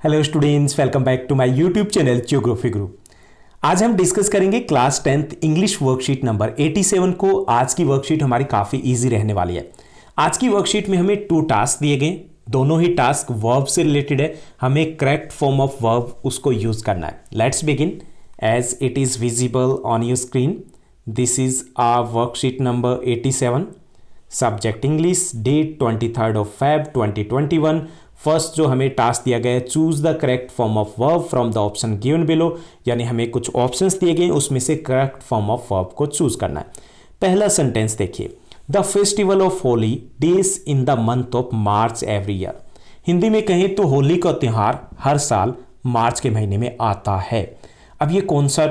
Hello students, welcome back to my YouTube channel geography group. आज हम discuss करेंगे class 10th English worksheet number 87 को। आज की वर्कशीट हमारी काफ़ी इजी रहने वाली है। आज की वर्कशीट में हमें 2 टास्क दिए गए, दोनों ही टास्क वर्ब से रिलेटेड है। हमें करेक्ट फॉर्म ऑफ वर्ब उसको यूज करना है। Let's begin as it is visible on your screen. This is our worksheet number 87। Subject English, date 23 Feb 2021। First जो हमें टास्क दिया गया है, choose the correct form of verb from the option given below, यानी हमें कुछ options दिए गए, उसमें से करेक्ट फॉर्म ऑफ वर्ब को चूज करना है। पहला सेंटेंस देखिए, the festival of Holi days in the month of March every year. Hindi में कहें तो होली का त्यौहार हर साल मार्च के महीने में आता है। अब ये कौन सा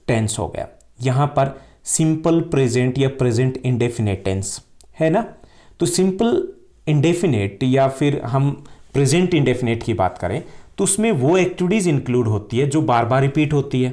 टेंस हो गया? यहाँ पर सिंपल प्रेजेंट या प्रेजेंट इंडेफिनेट टेंस है ना। तो सिंपल इंडेफिनेट या फिर हम प्रेजेंट इंडेफिनेट की बात करें तो उसमें वो एक्टिविटीज इंक्लूड होती है जो बार बार रिपीट होती है,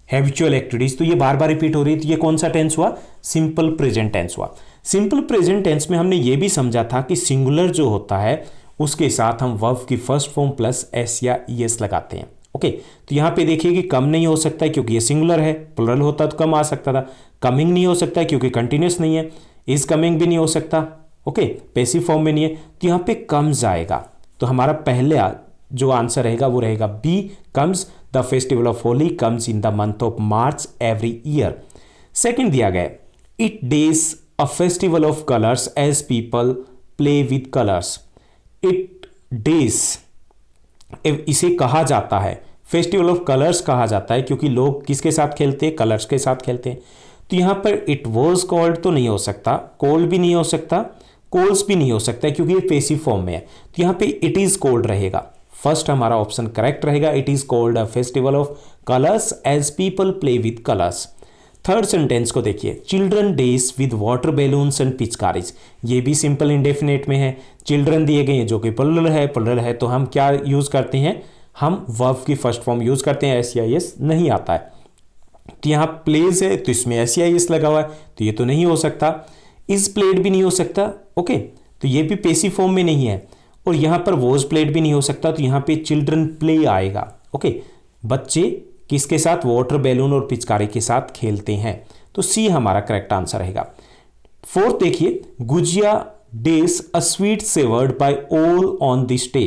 हैबिचुअल एक्टिविटीज। तो ये बार बार रिपीट हो रही है, तो ये कौन सा टेंस हुआ? सिंपल प्रेजेंट टेंस हुआ। सिंपल प्रेजेंट टेंस में हमने ये भी समझा था कि सिंगुलर जो होता है उसके साथ हम वर्ब की फर्स्ट फॉर्म प्लस एस या ईएस लगाते हैं। ओके, तो यहाँ पे देखिए कि कम नहीं हो सकता है क्योंकि ये सिंगुलर है। प्लुरल होता तो कम आ सकता था। कमिंग नहीं हो सकता है क्योंकि कंटिन्यूस नहीं है। इज कमिंग भी नहीं हो सकता, ओके, पैसिव फॉर्म में नहीं है, तो यहाँ पे कम्स आएगा। तो हमारा पहला जो आंसर रहेगा वो रहेगा B, comes. The festival of Holi comes in the month of March every year. Second दिया गया, it days a festival of colours as people play with colours. It days, इसे कहा जाता है फेस्टिवल ऑफ कलर्स कहा जाता है क्योंकि लोग किसके साथ खेलते हैं? कलर्स के साथ खेलते हैं। तो यहाँ पर इट वॉज कॉल्ड तो नहीं हो सकता, कोल्ड भी नहीं हो सकता, कोल्स भी नहीं हो सकता क्योंकि ये पैसिव फॉर्म में है। तो यहाँ पे इट इज कोल्ड रहेगा। फर्स्ट हमारा ऑप्शन करेक्ट रहेगा, it is called a festival of colours as people play with colours. Third sentence को देखिए, children days with water balloons and pichkaris. ये भी सिंपल इंडेफिनेट में है। चिल्ड्रन दिए गए हैं जो कि प्लुरल है, तो हम क्या यूज करते हैं? हम वर्ब की फर्स्ट फॉर्म यूज करते हैं। एस या एस नहीं आता है, तो यहाँ प्लेज है तो इसमें एस या एस लगा हुआ है, तो ये तो नहीं हो सकता। इज प्लेड भी नहीं हो सकता, ओके, तो ये भी पैसिव फॉर्म में नहीं है। और यहाँ पर वॉज प्लेड भी नहीं हो सकता, तो यहाँ पे चिल्ड्रन प्ले आएगा। ओके, बच्चे किसके साथ? वाटर बैलून और पिचकारी के साथ खेलते हैं। तो सी हमारा करेक्ट आंसर रहेगा। फोर्थ देखिए, gujiya days a sweet savoured by all on this day.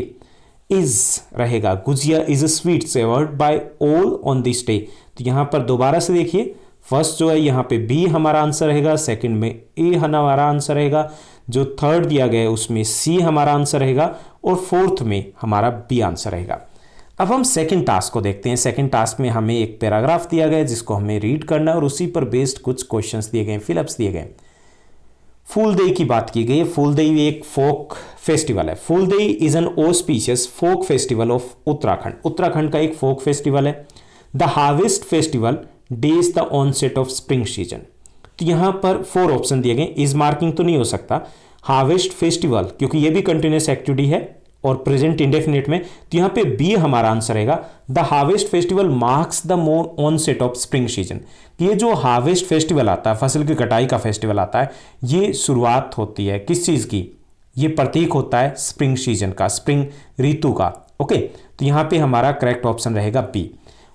Is रहेगा, gujiya is a sweet savoured by all on this day. तो यहाँ पर दोबारा से देखिए, फर्स्ट जो है यहाँ पे बी हमारा आंसर रहेगा, सेकंड में ए हमारा आंसर रहेगा, जो थर्ड दिया गया है उसमें सी हमारा आंसर रहेगा, और फोर्थ में हमारा बी आंसर रहेगा। अब हम सेकंड टास्क को देखते हैं। सेकंड टास्क में हमें एक पैराग्राफ दिया गया है जिसको हमें रीड करना है और उसी पर बेस्ड कुछ क्वेश्चंस दिए गए, फिलअप्स दिए गए। फूलदेई की बात की गई है। फूलदेई एक फोक फेस्टिवल है। Phuldei is an auspicious folk festival of Uttarakhand. Uttarakhand का एक फोक फेस्टिवल है। The harvest festival days the onset of spring season. तो यहाँ पर 4 ऑप्शन दिए गए। इज मार्किंग तो नहीं हो सकता। हार्वेस्ट फेस्टिवल क्योंकि ये भी कंटिन्यूस एक्टिविटी है और प्रेजेंट इंडेफिनेट में, तो यहाँ पे बी हमारा आंसर रहेगा। The harvest festival marks the onset of spring season. ये जो हार्वेस्ट फेस्टिवल आता है, फसल की कटाई का फेस्टिवल आता है, ये शुरुआत होती है किस चीज की? ये प्रतीक होता है स्प्रिंग सीजन का, स्प्रिंग ऋतु का। ओके, तो यहाँ पे हमारा करेक्ट ऑप्शन रहेगा बी।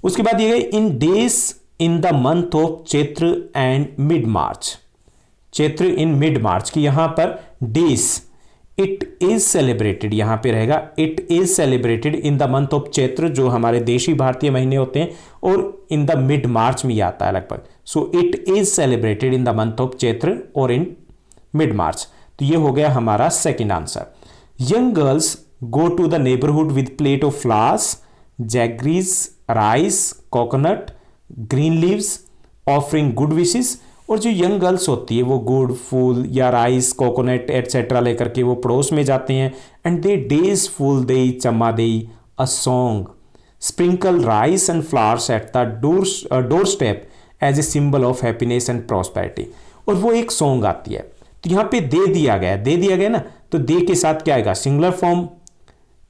उसके बाद ये in days in the month of Chaitra and mid March. Chaitra in mid March की यहाँ पर डेज, इट इज सेलिब्रेटेड यहाँ पे रहेगा, it is celebrated in the month of Chaitra, जो हमारे देशी भारतीय महीने होते हैं, और इन द मिड मार्च में ये आता है लगभग। So it is celebrated in the month of Chaitra और इन मिड मार्च। तो ये हो गया हमारा second answer. Young girls go to the neighbourhood with plate of flowers, jaggeries, rice, coconut, green leaves, offering good wishes. और जो young girls होती है वो गुड़, फूल या राइस, कोकोनट एटसेट्रा लेकर के वो पड़ोस में जाते हैं। And they days fool Dei Chhamma Dei a song, sprinkle rice and flowers at the door step as a symbol of happiness and prosperity. और वो एक सॉन्ग आती है। तो यहाँ पे दे दिया गया ना, तो दे के साथ क्या आएगा? Singular form.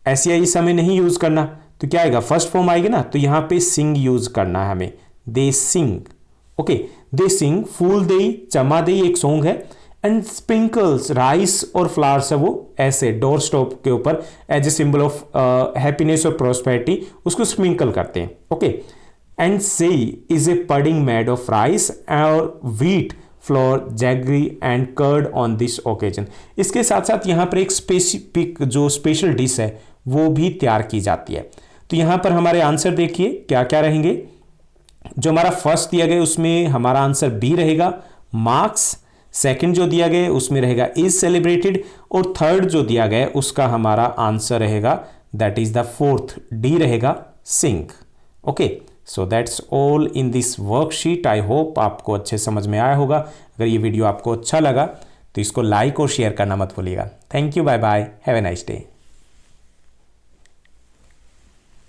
ऐसे इस हमें नहीं यूज करना, तो क्या आएगा? फर्स्ट फॉर्म आएगी ना, तो यहाँ पे सिंग यूज करना है हमें। दे सिंग, ओके, दे सिंग फूल देई चमा देई एक सॉन्ग है, एंड स्प्रिंकल्स, राइस और फ्लावर्स है वो ऐसे डोर स्टॉप के ऊपर as a symbol of happiness और प्रोस्पेरिटी उसको स्प्रिंकल करते हैं। Okay, and Sei is a pudding made of rice और wheat flour, jaggery and curd on this occasion. इसके साथ साथ यहाँ पर एक स्पेसिफिक जो स्पेशल डिश है वो भी तैयार की जाती है। तो यहाँ पर हमारे आंसर देखिए क्या क्या रहेंगे। जो हमारा फर्स्ट दिया गया उसमें हमारा आंसर बी रहेगा, मार्क्स। सेकंड जो दिया गया उसमें रहेगा इज सेलिब्रेटेड, और थर्ड जो दिया गया उसका हमारा आंसर रहेगा that is the fourth, D रहेगा, sing. Okay, so that's all in this worksheet. I hope आपको अच्छे समझ में आया होगा। अगर ये वीडियो आपको अच्छा लगा तो इसको लाइक और शेयर करना मत भूलिएगा। Thank you, bye bye, have a nice day.